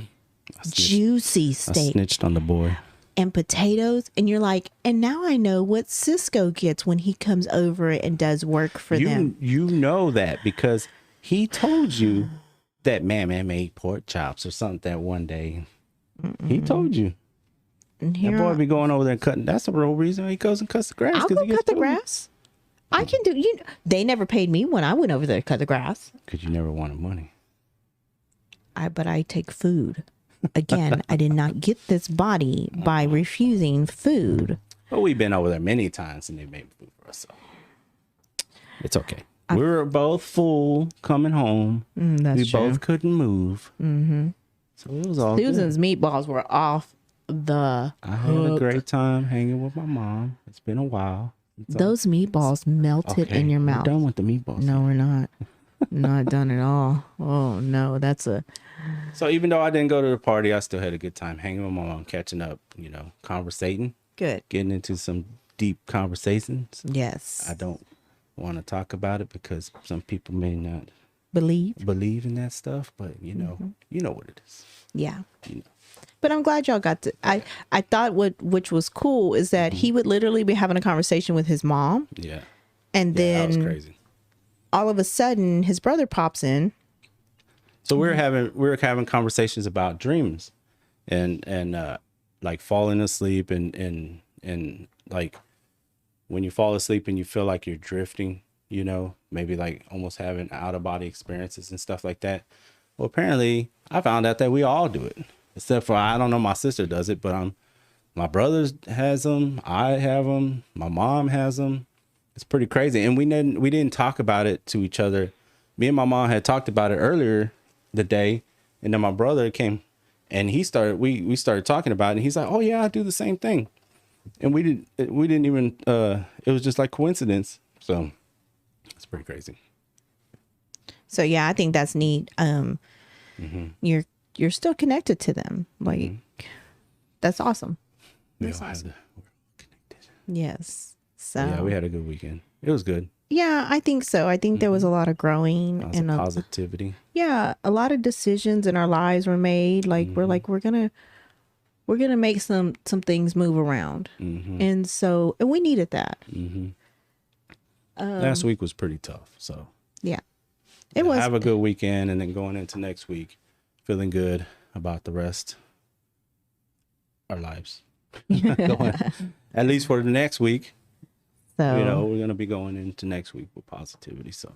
juicy I steak, snitched on the boy. and potatoes, and you're like, and now I know what Cisco gets when he comes over and does work for them. You know that because he told you that man made pork chops or something that one day. He told you. And That here boy be going over there and cutting. That's the real reason he goes and cuts the grass. I'll 'cause go he gets cut the food. grass. I can do. They never paid me when I went over there to cut the grass. Because you never wanted money. But I take food. Again, I did not get this body by refusing food. But we've been over there many times and they made food for us. So it's okay. We were both full coming home. That's we true. both couldn't move. Mm-hmm. So it was all Susan's good. meatballs were off the I had a great time hanging with my mom. It's been a while. Those meatballs melted in your mouth. We're done with the meatballs. No, we're not. Not done at all. Oh no, that's a So even though I didn't go to the party, I still had a good time hanging with my mom, catching up, conversating, good. getting into some deep conversations. Yes. I don't want to talk about it because some people may not Believe. believe in that stuff, but you know what it is. Yeah. You know. But I'm glad y'all got to. I thought which was cool is that he would literally be having a conversation with his mom, Yeah. and That was then crazy. all of a sudden his brother pops in. So we were having conversations about dreams and like falling asleep and like when you fall asleep and you feel like you're drifting, maybe like almost having out of body experiences and stuff like that. Well, apparently I found out that we all do it, except for, I don't know, my sister does it, but my brother has them. I have them. My mom has them. It's pretty crazy. And we didn't talk about it to each other. Me and my mom had talked about it earlier the day, and then my brother came and we started talking about it, and he's like, oh yeah, I do the same thing. And we didn't even it was just like coincidence. So it's pretty crazy. So yeah, I think that's neat. You're still connected to them. Like that's awesome. We're connected. Yes. So Yeah, we had a good weekend. It was good. yeah, I think so. I think there was a lot of growing Lots and of positivity. yeah, a lot of decisions in our lives were made. Like we're gonna make some things move around, and we needed that. Last week was pretty tough. So Yeah, it was. have a good weekend, and then going into next week, feeling good about the rest our lives. At least for the next week. So We're gonna be going into next week with positivity. So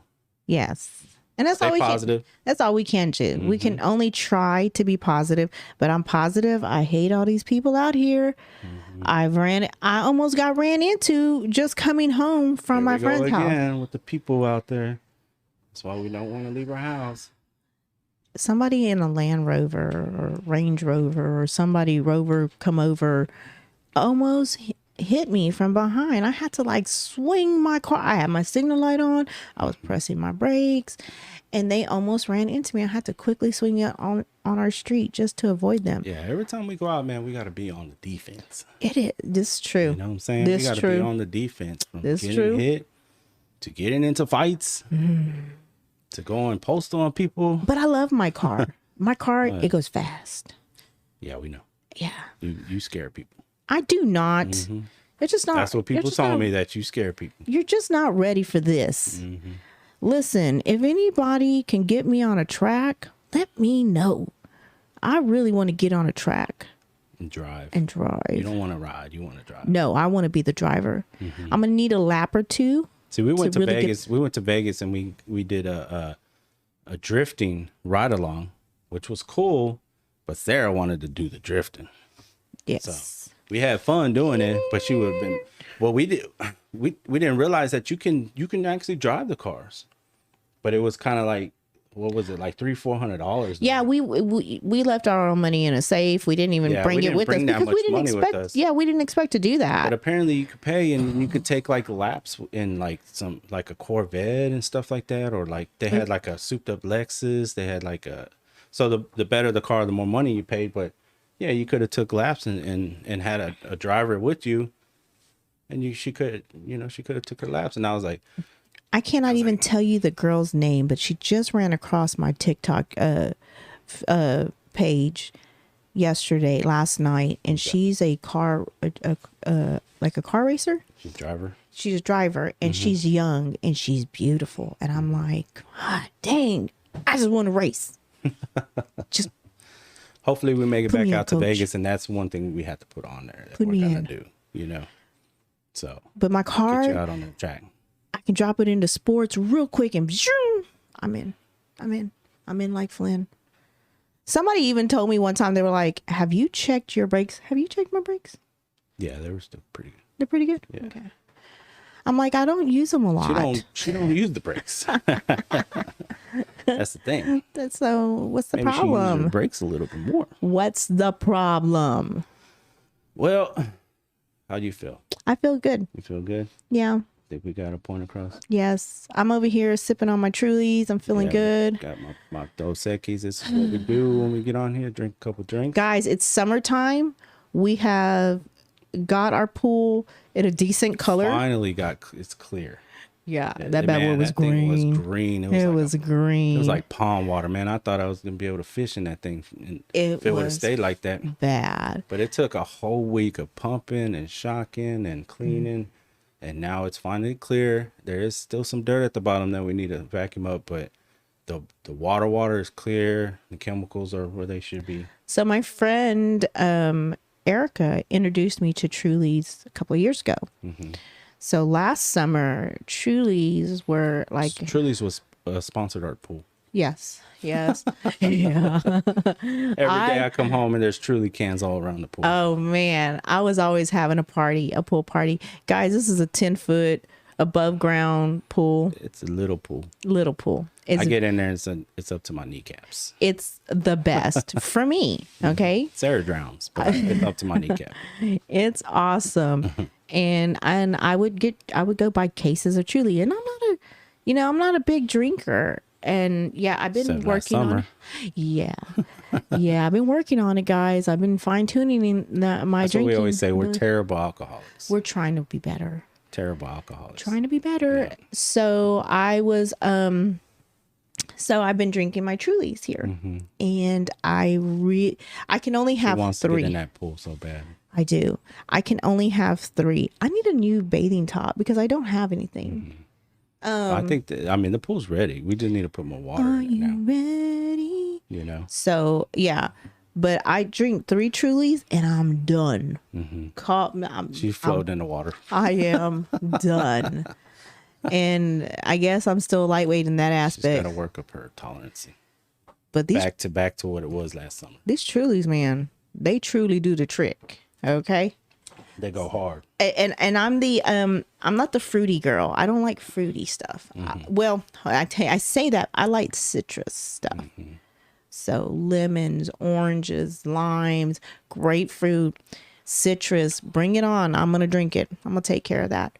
yes, and that's stay all we positive. can. That's all we can do. We can only try to be positive, but I'm positive. I hate all these people out here. I almost got ran into just coming home from my Here we go friend's house. again with the people out there. That's why we don't want to leave our house. Somebody in a Land Rover or Range Rover or somebody Rover come over, almost hit me from behind. I had to like swing my car. I had my signal light on. I was pressing my brakes, and they almost ran into me. I had to quickly swing it on our street just to avoid them. Yeah, every time we go out, man, we got to be on the defense. It is. This is true. You know what I'm saying? This we got to true. be on the defense from This getting true. hit to getting into fights to go and post on people. But I love my car. My car, it goes fast. Yeah, we know. Yeah. You scare people. I do not. It's just not. That's what you're people just told not- me, that you scare people. You're just not ready for this. Listen, if anybody can get me on a track, let me know. I really want to get on a track And drive. and drive. You don't want to ride. You want to drive. No, I want to be the driver. I'm gonna need a lap or two. See, we went to really get- Vegas. We went to Vegas and we did a drifting ride along, which was cool. But Sarah wanted to do the drifting. Yes. So we had fun doing it, but she would have been. Well, we didn't realize that you can actually drive the cars, but it was kind of like, what was it, like $300-400? Yeah, we left our own money in a safe. We didn't even Yeah, bring we it didn't with us bring that because much we didn't money with expect. us. Yeah, we didn't expect to do But that. apparently you could pay and you could take like laps in like a Corvette and stuff like that, or like they had like a souped up Lexus. They had like so the better the car, the more money you paid. But yeah, you could have took laps and had a driver with you, and she could have took her laps. And I was like, I cannot even tell you the girl's name, but she just ran across my TikTok page last night, and she's a car like a car racer. she's a driver. She's a driver, and she's young and she's beautiful, and I'm like, dang, I just want to race. Just Hopefully we make it Put back me in, out to coach. Vegas, and that's one thing we have to put on there that Put we're me gonna in. do. So but my get you car, out on the track. I can drop it into sports real quick, and zoom, I'm in like Flynn. Somebody even told me one time, they were like, have you checked your brakes? Have you checked my brakes? Yeah, they were still pretty good. They're pretty good. Yeah. Okay. I'm like, I don't use them a lot. She don't use the brakes. That's the thing. So what's the Maybe she uses problem? her brakes a little bit more. What's the problem? Well, how do you feel? I feel good. You feel good? Yeah. Think we got a point across? Yes. I'm over here sipping on my Trulies. I'm feeling Yeah, good. Got my Dos Equis. This is what we do when we get on here. Drink a couple drinks. Guys, it's summertime. We have got our pool in a decent color. Finally it's clear. Yeah. Yeah, That bad man, boy was that thing green. was green. It was green. It was like pond water, man. I thought I was gonna be able to fish in that thing if it would have was stayed like that. bad. But it took a whole week of pumping and shocking and cleaning, and now it's finally clear. There is still some dirt at the bottom that we need to vacuum up, but the water is clear. The chemicals are where they should be. So my friend Erica introduced me to Trulies a couple of years ago. So last summer, Trulies were like, Truly's was sponsored our pool. yes, yeah. Every day I come home and there's Truly cans all around the pool. Oh man, I was always having a pool party. Guys, this is a 10-foot above ground pool, It's a little pool. little pool. I get in there and it's up to my kneecaps. It's the best for me. Okay. Sarah drowns, but it's up to my kneecap. It's awesome. and I would go buy cases of Truly, and I'm not a big drinker. And yeah, I've been Except last working on summer. Yeah. Yeah, I've been working on it, guys. I've been fine tuning my That's drinking. what we always say. We're terrible alcoholics. We're trying to be better. Terrible alcoholics. Trying to be better. Yeah. So I was so I've been drinking my Trulies here. And I can only She have wants to 3. get in that pool so bad. I do. I can only have 3. I need a new bathing top because I don't have anything. I think the pool's ready. We just need to put more water Are in it you now. ready? You know? So yeah, but I drink 3 Trulies and I'm done. She's floating in the water. I am done. And I guess I'm still lightweight in that She's got aspect. to work up her tolerance. But these Back to what it was last summer. Trulies, man, they truly do the trick. Okay. They go hard. And I'm not the fruity girl. I don't like fruity stuff. I say that I like citrus stuff. So lemons, oranges, limes, grapefruit. citrus, bring it on. I'm going to drink it. I'm going to take care of that.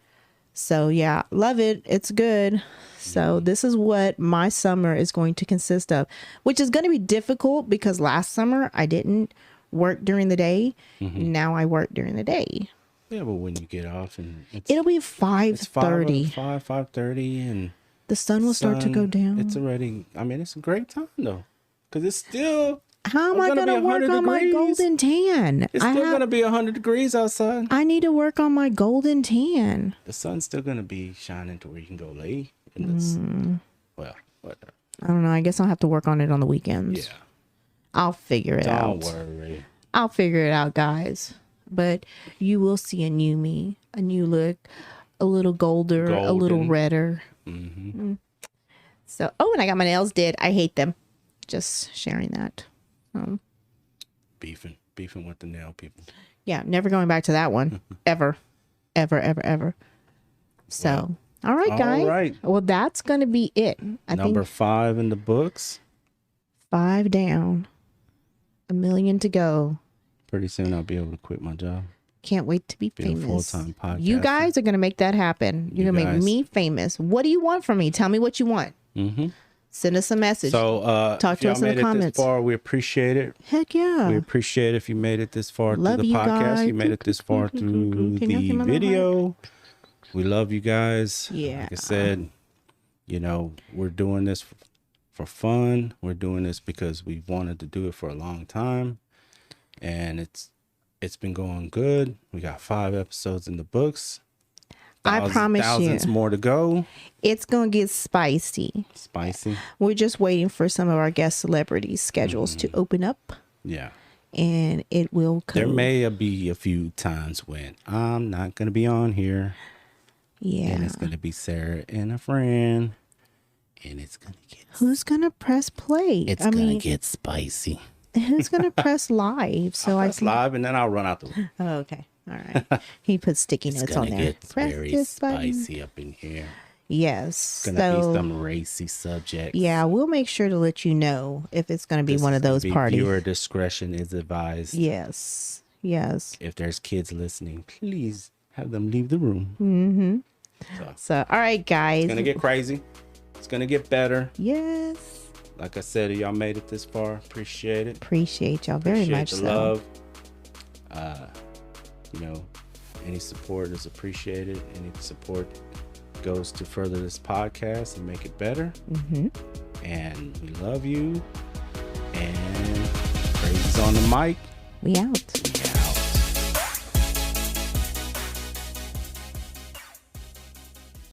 So yeah, love it. It's good. So this is what my summer is going to consist of, which is going to be difficult because last summer I didn't work during the day. Now I work during the day. Yeah, but when you get off and It'll be it's 5:30. 5:30 and The sun will start to go down. It's already, I mean, it's a great time though. Because it's still, How am I gonna going to be work 100 on my degrees. golden tan? it's still going to be 100 degrees outside. I need to work on my golden tan. The sun's still going to be shining to where you can go lay in this. Well, whatever. I don't know. I guess I'll have to work on it on the weekends. Yeah. I'll figure it out. Don't worry. I'll figure it out, guys. But you will see a new me, a new look, a little a little Golden. redder. So, oh, and I got my nails did. I hate them. Just sharing that. Beefing with the nail people. Yeah, never going back to that one. Ever. Ever. So, all right, guys. All right. Well, that's going to be it. I Number think 5 in the books. 5 down. 1 million to go. Pretty soon I'll be able to quit my job. Can't wait to be Be a famous. full-time podcaster. You guys are going to make that happen. You're You going to make guys. me famous. What do you want from me? Tell me what you want. Send us a message. So, Talk if to y'all us in the made it comments. this far, we appreciate it. Heck yeah. We appreciate if you made it this far Love through the you podcast. guys. You made it this far through Can you the give me my video. We love you guys. Yeah. Like I said, you know, we're doing this for fun. We're doing this because we wanted to do it for a long time. And it's been going good. We got 5 episodes in the books. I promise thousands you. more to go. It's going to get spicy. Spicy. We're just waiting for some of our guest celebrities' schedules to open up. Yeah. And it will come. There may be a few times when I'm not going to be on here. Yeah. And it's going to be Sarah and a friend. And it's going to get... Who's going to press play? It's going to get spicy. Who's going to press live? So I'll press live and then I'll run out the room. Oh, okay. All right. He put sticky notes on there. It's going to get very spicy up in here. Yes. It's going to be some racy subjects. Yeah, we'll make sure to let you know if it's going to be one of those parties. Viewer discretion is advised. Yes. If there's kids listening, please have them leave the room. So, all right, guys. It's going to get crazy. It's going to get better. Yes. Like I said, y'all made it this far. Appreciate it. Appreciate y'all very much. The so. love. You know, any support is appreciated. Any support goes to further this podcast and make it better. And we love you. And Crazies on the mic. We out.